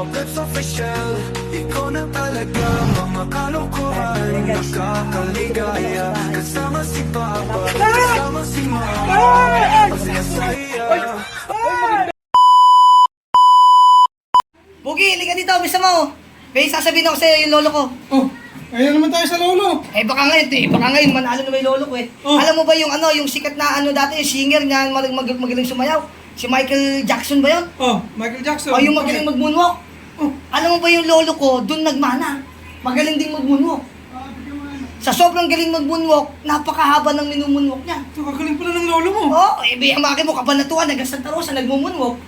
It's official, ikaw na talaga. Mga kalokohan, nakakaligaya. Kasama si Papa, kasama si Mama, masaya. Bugi, halika dito, bisa mo. May sasabihin ako sa'yo yung lolo ko. Oh, ayan naman tayo sa lolo. Baka ngayon, manalo na may lolo ko eh. Oh. Alam mo ba yung yung sikat na dati, yung singer niya, magaling sumayaw? Si Michael Jackson ba yun? Oh, Michael Jackson. O yung magaling mag-moonwalk? Oh. Alam mo ba yung lolo ko, dun nagmana. Magaling din mag-moonwalk. Sa sobrang galing mag-moonwalk, napakahaba ng minumoonwalk niya. Ito, kagaling pala ng lolo mo. Biyamaki mo, kabanatuan, nag-Santa Rosa, nag-moonwalk.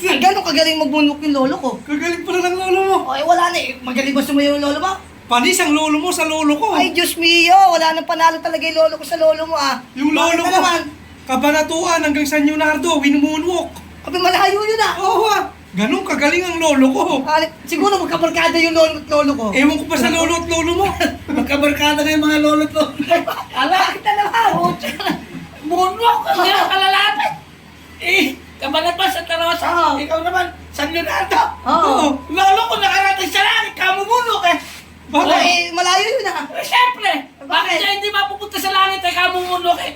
Ay, gano'ng kagaling mag-moonwalk yung lolo ko? Kagaling pala ng lolo mo. Wala na eh. Magaling ba sumayaw yung lolo mo? Panis ang lolo mo sa lolo ko. Ay, Diyos mio, wala nang panalo talaga yung lolo ko sa lolo mo ah. Yung Bakit lolo na ko, naman? Kabanatuan hanggang San Leonardo, winumoonwalk. Abi, malayo yun ah. Oo ganun kagaling ang lolo ko. Siguro magkabarkada yung lolo at lolo ko. Ewan ko pa sa lolo at lolo mo. Magkabarkada na yung mga lolo to. Ala, kita naman. Moonwalk ka nga, kalalapit. Kabalat pa sa Tarosa. Oo. Ikaw naman, San Leonardo. Oo. Lolo ko nakarating sa langit, kamumulok eh. Wala Bakit? eh, malayo yun ah. Siyempre, bakit Bakit? siya hindi mapupunta sa langit ay kamumulok eh?